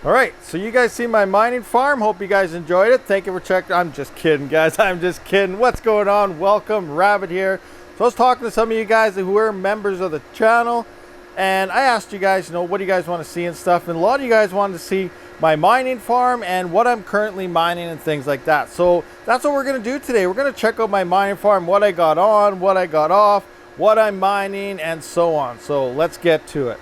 All right, so you guys see my mining farm. Hope you guys enjoyed it. Thank you for checking. I'm just kidding, guys. I'm just kidding. What's going on? Welcome, Rabid here. So I was talking to some of you guys who are members of the channel, and I asked you guys, what do you guys want to see and stuff, and a lot of you guys wanted to see my mining farm and what I'm currently mining and things like that. So that's what we're going to do today. We're going to check out my mining farm, what I got on, what I got off, what I'm mining, and so on. So let's get to it.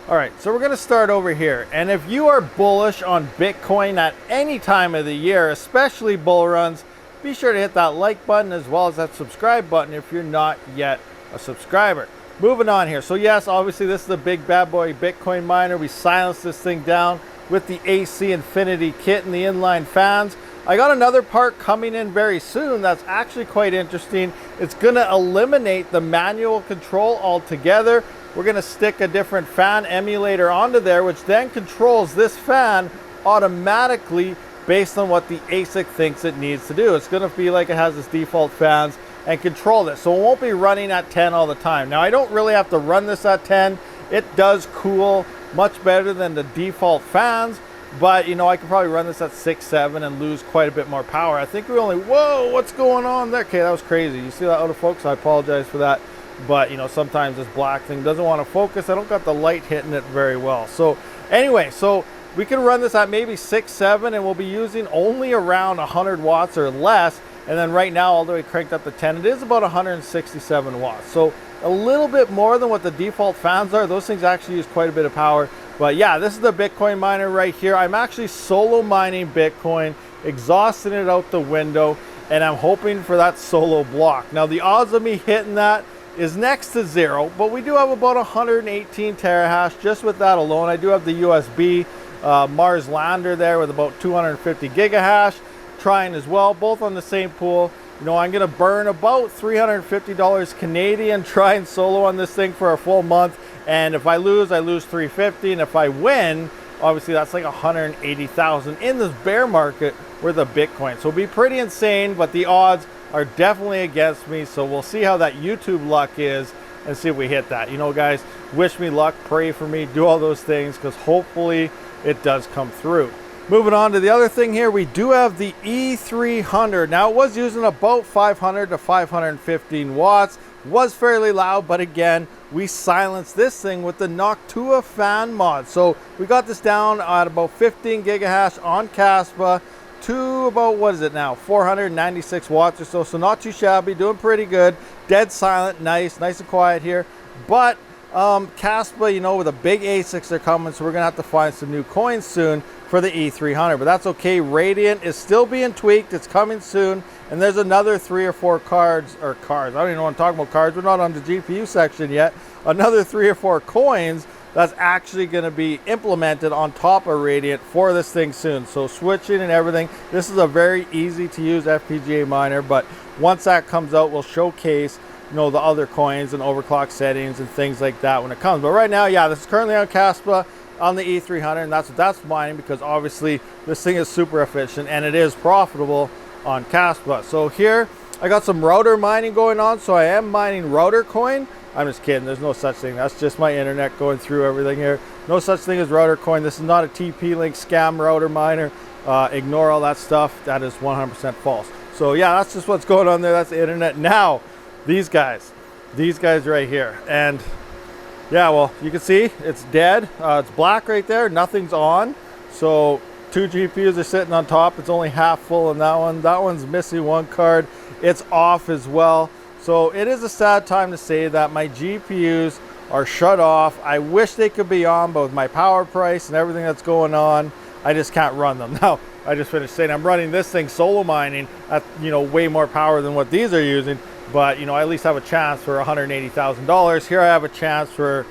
All right, so we're going to start over here. And if you are bullish on Bitcoin at any time of the year, especially bull runs, be sure to hit that like button as well as that subscribe button if you're not yet a subscriber. Moving on here. So yes, obviously this is a big bad boy Bitcoin miner. We silenced this thing down with the AC Infinity kit and the inline fans. I got another part coming in very soon that's actually quite interesting. It's going to eliminate the manual control altogether. We're going to stick a different fan emulator onto there, which then controls this fan automatically based on what the ASIC thinks it needs to do. It's going to be like it has its default fans and control this. So it won't be running at 10 all the time. Now, I don't really have to run this at 10. It does cool much better than the default fans, but I could probably run this at 6, 7 and lose quite a bit more power. I think we only, whoa, what's going on there? Okay, that was crazy. You see that out of focus? I apologize for that. But sometimes this black thing doesn't want to focus. I don't got the light hitting it very well. So anyway, so we can run this at maybe 6, 7, and we'll be using only around 100 watts or less. And then right now, all the way cranked up to 10, it is about 167 watts. So a little bit more than what the default fans are. Those things actually use quite a bit of power. But yeah, this is the Bitcoin miner right here. I'm actually solo mining Bitcoin, exhausting it out the window, and I'm hoping for that solo block. Now, the odds of me hitting that is next to zero, but we do have about 118 terahash just with that alone. I do have the USB Mars lander there with about 250 gigahash trying as well, both on the same pool. I'm going to burn about $350 Canadian trying solo on this thing for a full month, and if I lose $350, and if I win, obviously that's like 180,000 in this bear market worth of Bitcoin. So it'll be pretty insane, but the odds are definitely against me. So we'll see how that YouTube luck is and see if we hit that. Guys, wish me luck, pray for me, do all those things, because hopefully it does come through. Moving on to the other thing here, we do have the E300. Now, it was using about 500 to 515 watts. Was fairly loud, but again, we silenced this thing with the Noctua fan mod. So we got this down at about 15 gigahash on Caspa to about, what is it now, 496 watts or so. So not too shabby, doing pretty good. Dead silent, nice and quiet here. But Caspa, with the big ASICs are coming, so we're gonna have to find some new coins soon for the E300, but that's okay. Radiant is still being tweaked. It's coming soon, and there's another 3 or 4 cards. I don't even know what I'm talking about cards. We're not on the GPU section yet. Another 3 or 4 coins that's actually going to be implemented on top of Radiant for this thing soon. So switching and everything. This is a very easy to use FPGA miner, but once that comes out, we'll showcase the other coins and overclock settings and things like that when it comes. But right now, yeah, this is currently on Caspa on the E300, and that's mining because obviously this thing is super efficient and it is profitable on Caspa. So here I got some router mining going on, so I am mining router coin. I'm just kidding, there's no such thing. That's just my internet going through everything here. No such thing as router coin. This is not a TP-Link scam router miner. Ignore all that stuff. That is 100% false. So yeah, that's just what's going on there. That's the internet. Now, these guys right here, and yeah, well, you can see it's dead. It's black right there. Nothing's on. So 2 GPUs are sitting on top. It's only half full, and that one's missing 1 card. It's off as well. So it is a sad time to say that my GPUs are shut off. I wish they could be on, but with my power price and everything that's going on, I just can't run them. Now, I just finished saying I'm running this thing solo mining at way more power than what these are using. But I at least have a chance for $180,000. Here I have a chance for,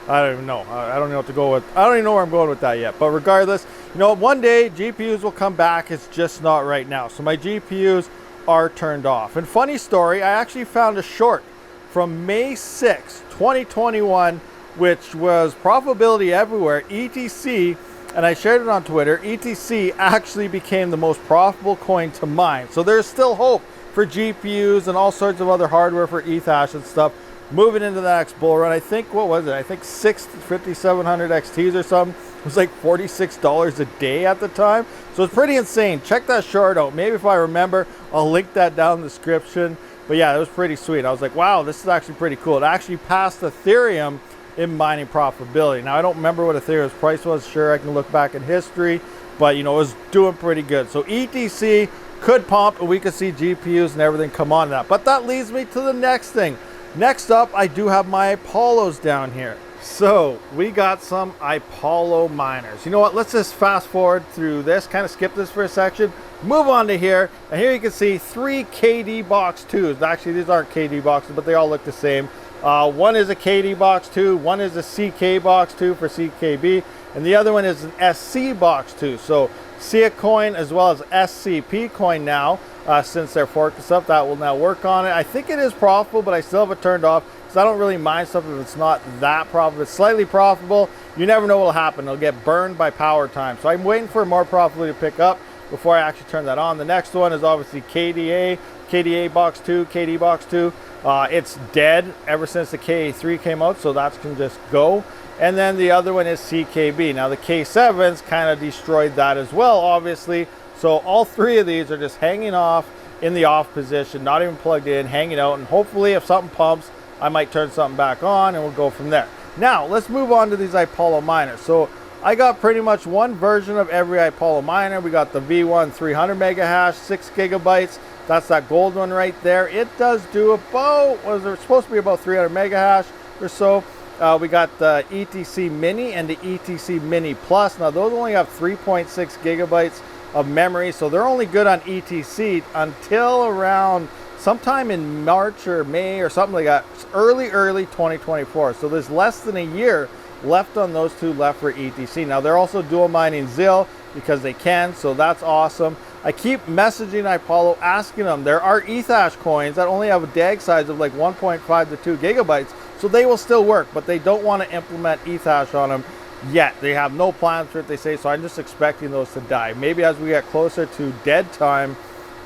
I don't even know. I don't know what to go with. I don't even know where I'm going with that yet. But regardless, one day GPUs will come back. It's just not right now. So my GPUs are turned off. And funny story, I actually found a short from May 6, 2021, which was Profitability Everywhere, ETC, and I shared it on Twitter. ETC actually became the most profitable coin to mine. So there's still hope for GPUs and all sorts of other hardware for ETH and stuff. Moving into the next bull run, I think, what was it? I think 6 5700 XTs or something. It was like $46 a day at the time. So it's pretty insane. Check that short out. Maybe if I remember, I'll link that down in the description. But yeah, it was pretty sweet. I was like, wow, this is actually pretty cool. It actually passed Ethereum in mining profitability. Now, I don't remember what Ethereum's price was. Sure, I can look back in history. But, you know, it was doing pretty good. So ETC could pump, and we could see GPUs and everything come on that. But that leads me to the next thing. Next up, I do have my Apollos down here. So we got some Apollo miners. You know what? Let's just fast forward through this, kind of skip this for a section, move on to here. And here you can see 3 KD box 2s. Actually, these aren't KD boxes, but they all look the same. One is a KD box 2, one is a CK box 2 for CKB, and the other one is an SC box 2. So SIA coin as well as SCP coin now, since they're forking stuff, that will now work on it. I think it is profitable, but I still have it turned off because I don't really mind stuff if it's not that profitable. It's slightly profitable. You never know what will happen. It'll get burned by power time. So I'm waiting for more profitability to pick up before I actually turn that on. The next one is obviously KDA box 2, KD box 2. It's dead ever since the KA3 came out, so that can just go. And then the other one is CKB. Now the K7s kind of destroyed that as well, obviously. So all 3 of these are just hanging off in the off position, not even plugged in, hanging out. And hopefully if something pumps, I might turn something back on and we'll go from there. Now let's move on to these Apollo miners. So I got pretty much one version of every Apollo miner. We got the V1 300 mega hash, 6 gigabytes. That's that gold one right there. It does do about, was it supposed to be about 300 mega hash or so. We got the ETC Mini and the ETC Mini Plus. Now those only have 3.6 gigabytes of memory, so they're only good on ETC until around sometime in March or May or something like that. It's early 2024. So there's less than a year left on those 2 left for ETC. Now they're also dual mining ZIL because they can, so that's awesome. I keep messaging Apollo asking them, there are ETH coins that only have a DAG size of like 1.5 to 2 gigabytes, so they will still work, but they don't want to implement ETH on them yet. They have no plans for it, they say, so I'm just expecting those to die. Maybe as we get closer to dead time,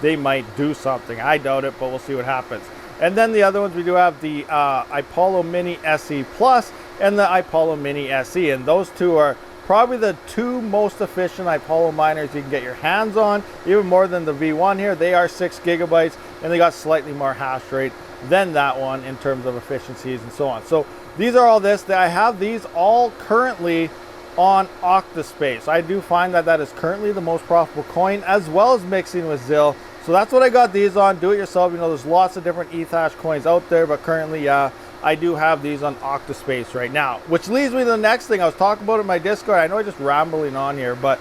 they might do something. I doubt it, but we'll see what happens. And then the other ones, we do have the Apollo Mini SE Plus and the Apollo Mini SE, and those 2 are probably the 2 most efficient Apollo miners you can get your hands on, even more than the V1 here. They are 6 gigabytes, and they got slightly more hash rate than that one in terms of efficiencies and so on. So these are all this. I have these all currently on Octaspace. I do find that that is currently the most profitable coin, as well as mixing with ZIL. So that's what I got these on. Do it yourself. You know, there's lots of different ETH coins out there, but currently, I do have these on Octaspace right now. Which leads me to the next thing. I was talking about it in my Discord. I know I'm just rambling on here, but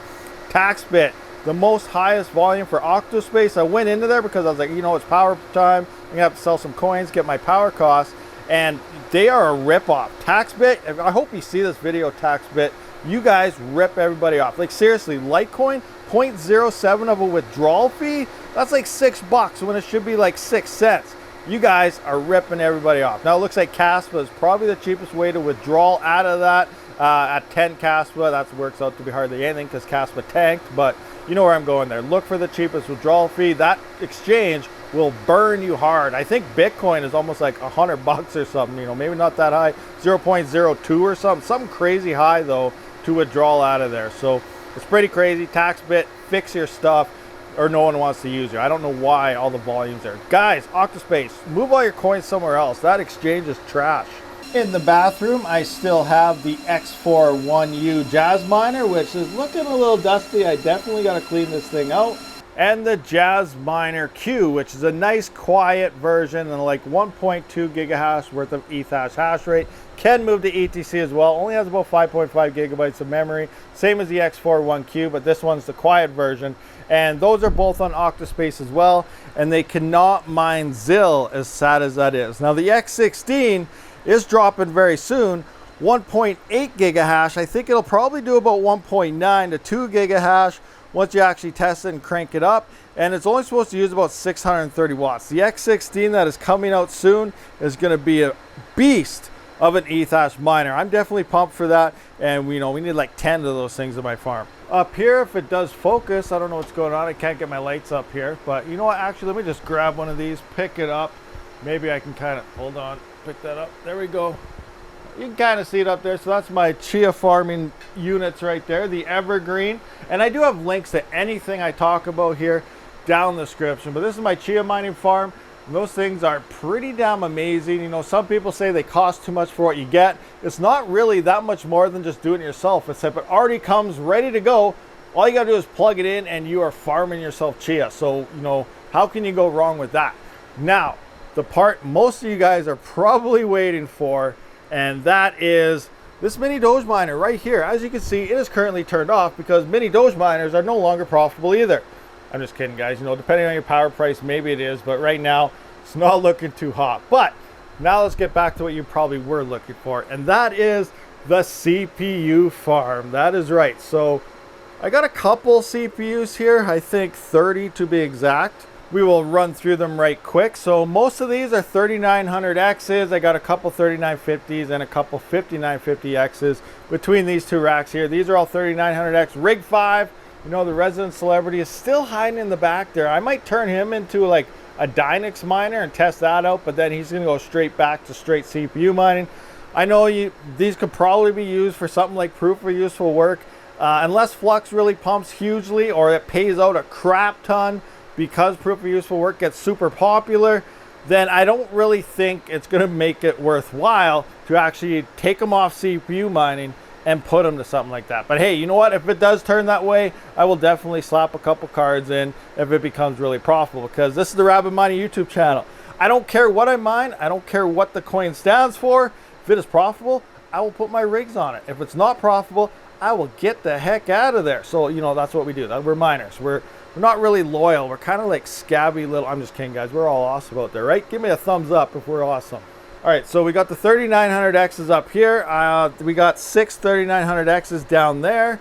TaxBit, the most highest volume for Octaspace. I went into there because I was like, you know, it's power time. I'm gonna have to sell some coins, get my power costs, and they are a rip-off. TaxBit, I hope you see this video, TaxBit. You guys rip everybody off. Like seriously, Litecoin, 0.07 of a withdrawal fee, that's like $6 when it should be like 6 cents. You guys are ripping everybody off. Now it looks like Caspa is probably the cheapest way to withdraw out of that. At 10 Caspa, that works out to be hardly anything because Caspa tanked, but you know where I'm going there. Look for the cheapest withdrawal fee. That exchange will burn you hard. I think Bitcoin is almost like $100 or something, you know, maybe not that high, 0.02 or something crazy high though to withdraw out of there. So it's pretty crazy. TaxBit, fix your stuff, or no one wants to use you. I don't know why all the volume's there. Guys, Octaspace, move all your coins somewhere else. That exchange is trash. In the bathroom, I still have the X41U Jazz Miner, which is looking a little dusty. I definitely got to clean this thing out. And the Jazz Miner Q, which is a nice quiet version and like 1.2 gigahash worth of ETH hash rate. Can move to ETC as well. Only has about 5.5 gigabytes of memory. Same as the X41Q, but this one's the quiet version. And those are both on Octaspace as well. And they cannot mine ZIL, as sad as that is. Now the X16 is dropping very soon. 1.8 gigahash. I think it'll probably do about 1.9 to 2 gigahash once you actually test it and crank it up. And it's only supposed to use about 630 watts. The X16 that is coming out soon is going to be a beast of an ETH miner. I'm definitely pumped for that. And we know we need like 10 of those things in my farm. Up here, if it does focus, I don't know what's going on. I can't get my lights up here, but you know what? Actually, let me just grab one of these, pick it up. Maybe I can kind of, hold on, pick that up. There we go. You can kind of see it up there. So that's my chia farming units right there, the evergreen. And I do have links to anything I talk about here down the description. But this is my chia mining farm. And those things are pretty damn amazing. You know, some people say they cost too much for what you get. It's not really that much more than just doing it yourself. Except it already comes ready to go. All you got to do is plug it in and you are farming yourself chia. So, you know, how can you go wrong with that? Now, the part most of you guys are probably waiting for, and that is this mini Doge miner right here. As you can see, it is currently turned off because mini Doge miners are no longer profitable either. I'm just kidding, guys. You know, depending on your power price, maybe it is, but right now it's not looking too hot. But now let's get back to what you probably were looking for, and that is the CPU farm. That is right. So I got a couple CPUs here, I think 30 to be exact. We will run through them right quick. So most of these are 3900Xs. I got a couple 3950s and a couple 5950Xs between these two racks here. These are all 3900X. Rig 5, you know, the resident celebrity is still hiding in the back there. I might turn him into like a Dynix miner and test that out, but then he's gonna go straight back to straight CPU mining. I know these could probably be used for something like proof of useful work, unless Flux really pumps hugely or it pays out a crap ton. Because proof of useful work gets super popular, then I don't really think it's going to make it worthwhile to actually take them off CPU mining and put them to something like that. But hey, you know what? If it does turn that way, I will definitely slap a couple cards in if it becomes really profitable, because this is the Rabid Mining YouTube channel. I don't care what I mine. I don't care what the coin stands for. If it is profitable, I will put my rigs on it. If it's not profitable, I will get the heck out of there. So, you know, that's what we do. We're miners. We're not really loyal. We're kind of like scabby little, I'm just kidding, guys. We're all awesome out there, right? Give me a thumbs up if we're awesome. All right, so we got the 3900Xs up here. We got 6 3900Xs down there.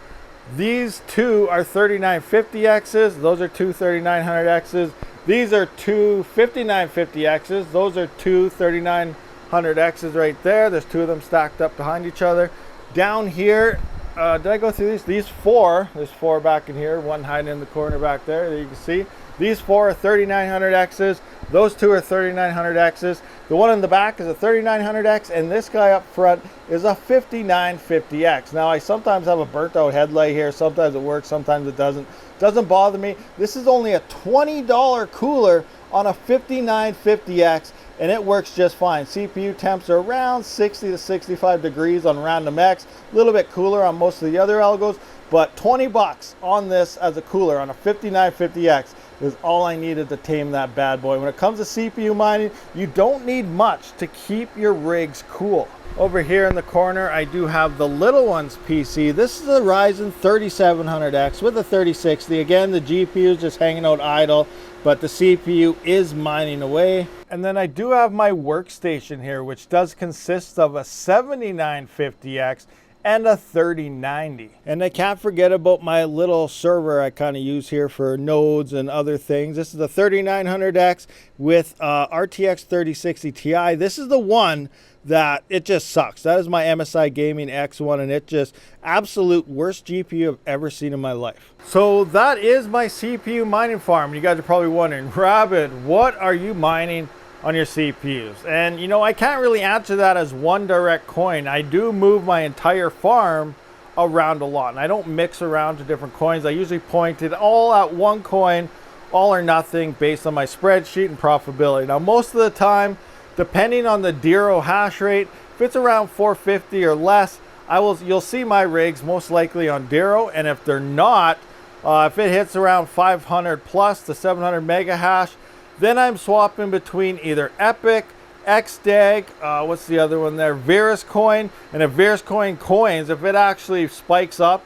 These two are 3950Xs. Those are two 3900Xs. These are two 5950Xs. Those are two 3900Xs right there. There's two of them stacked up behind each other. Down here, did I go through these? These four, there's four back in here, one hiding in the corner back there you can see. These four are 3900Xs. Those two are 3900Xs. The one in the back is a 3900X, and this guy up front is a 5950X. Now, I sometimes have a burnt out headlight here. Sometimes it works, sometimes it doesn't. Doesn't bother me. This is only a $20 cooler on a 5950X, and it works just fine. CPU temps are around 60 to 65 degrees on Random X. A little bit cooler on most of the other algos, but 20 bucks on this as a cooler on a 5950X is all I needed to tame that bad boy. When it comes to CPU mining, you don't need much to keep your rigs cool. Over here in the corner, I do have the little one's PC. This is a Ryzen 3700X with a 3060. Again, the GPU is just hanging out idle, but the CPU is mining away. And then I do have my workstation here, which does consist of a 7950X and a 3090. And I can't forget about my little server I kind of use here for nodes and other things. This is a 3900X with RTX 3060 Ti. This is the one that it just sucks. That is my MSI Gaming X1, and it just absolute worst GPU I've ever seen in my life. So that is my CPU mining farm. You guys are probably wondering, Rabid, what are you mining on your CPUs? And you know, I can't really answer that as one direct coin. I do move my entire farm around a lot, and I don't mix around to different coins. I usually point it all at one coin, all or nothing, based on my spreadsheet and profitability. Now, most of the time, depending on the Dero hash rate, if it's around 450 or less, you'll see my rigs most likely on Dero. And if they're not, if it hits around 500 plus to 700 mega hash, then I'm swapping between either Epic, XDAG, what's the other one there, Veriscoin. And if Veriscoin coins, if it actually spikes up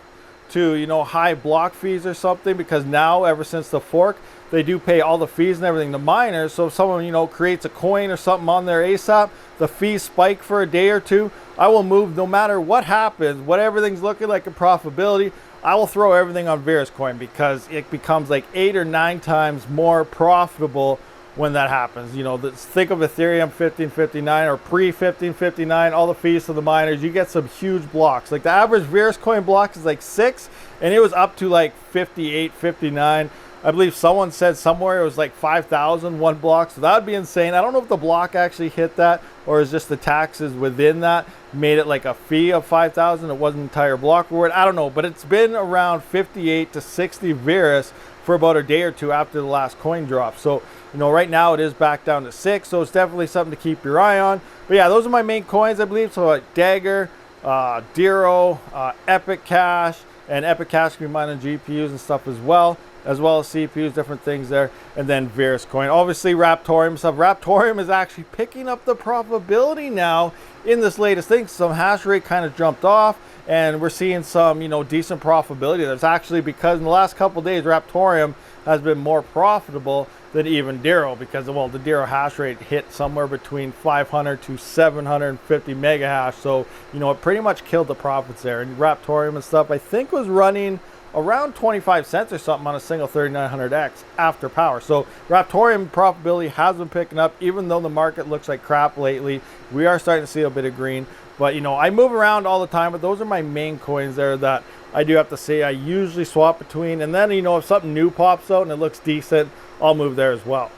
to, you know, high block fees or something, because now ever since the fork, they do pay all the fees and everything to miners. So if someone, you know, creates a coin or something on their ASAP, the fees spike for a day or two, I will move no matter what happens, what everything's looking like in profitability, I will throw everything on Veriscoin, because it becomes like 8 or 9 times more profitable when that happens. You know, think of Ethereum 1559 or pre-1559, all the fees to the miners, you get some huge blocks. Like the average Verus coin block is like 6, and it was up to like 58, 59. I believe someone said somewhere it was like 5,000 one block, so that would be insane. I don't know if the block actually hit that, or is just the taxes within that made it like a fee of 5,000. It wasn't an entire block reward. I don't know, but it's been around 58 to 60 Verus for about a day or two after the last coin drop. So, you know, right now it is back down to 6, so it's definitely something to keep your eye on. But yeah, those are my main coins, I believe. So like Dagger, Dero, Epic Cash, and Epic Cash can be mined on GPUs and stuff as well as CPUs, different things there. And then Verus coin, obviously Raptorium stuff. Raptorium is actually picking up the profitability now in this latest thing. Some hash rate kind of jumped off, and we're seeing some, you know, decent profitability. That's actually because in the last couple of days, Raptorium has been more profitable than even Dero, because, well, the Dero hash rate hit somewhere between 500 to 750 mega hash. So, you know, it pretty much killed the profits there. And Raptorium and stuff, I think, was running around 25 cents or something on a single 3900X after power. So Raptorium profitability has been picking up, even though the market looks like crap lately. We are starting to see a bit of green. But, you know, I move around all the time, but those are my main coins there that I do have to say I usually swap between. And then, you know, if something new pops out and it looks decent, I'll move there as well.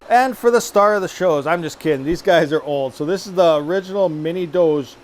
And for the star of the shows, I'm just kidding, these guys are old. So this is the original Mini Doge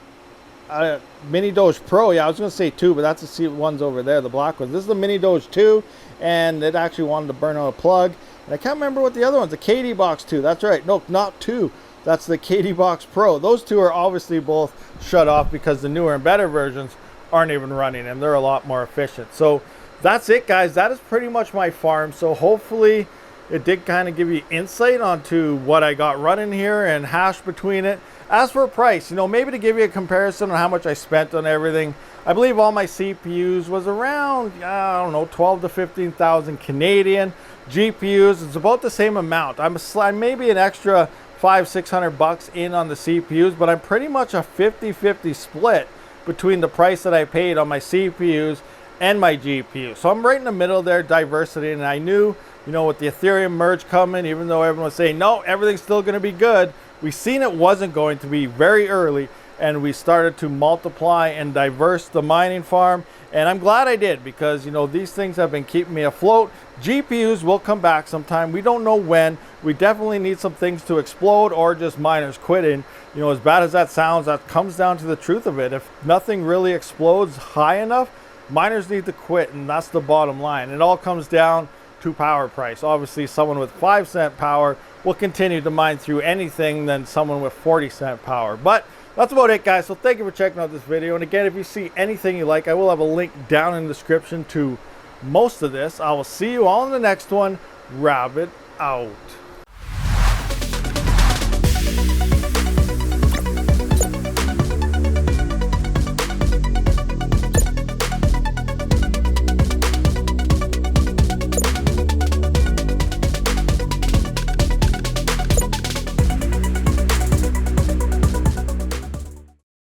Pro. Yeah, I was gonna say 2, but that's the ones over there, the black ones. This is the Mini Doge 2, and it actually wanted to burn out a plug. And I can't remember what the other one's, the KD Box 2. That's right, no, not 2. That's the KD Box Pro. Those two are obviously both shut off because the newer and better versions aren't even running, and they're a lot more efficient. So that's it, guys. That is pretty much my farm. So hopefully it did kind of give you insight onto what I got running here and hash between it. As for price, you know, maybe to give you a comparison on how much I spent on everything, I believe all my CPUs was around, I don't know, 12 to 15,000 Canadian. GPUs, it's about the same amount. I'm maybe an extra $500-600 in on the CPUs, but I'm pretty much a 50-50 split between the price that I paid on my CPUs and my GPU. So I'm right in the middle there, diversity, and I knew, you know, with the Ethereum merge coming, even though everyone was saying, no, everything's still going to be good, we seen it wasn't going to be very early, and we started to multiply and diverse the mining farm. And I'm glad I did, because, you know, these things have been keeping me afloat. GPUs will come back sometime. We don't know when. We definitely need some things to explode, or just miners quitting. You know, as bad as that sounds, that comes down to the truth of it. If nothing really explodes high enough, miners need to quit, and that's the bottom line. It all comes down to power price. Obviously, someone with 5-cent power will continue to mine through anything than someone with 40-cent power. But that's about it, guys. So thank you for checking out this video. And again, if you see anything you like, I will have a link down in the description to most of this. I will see you all in the next one. Rabid out.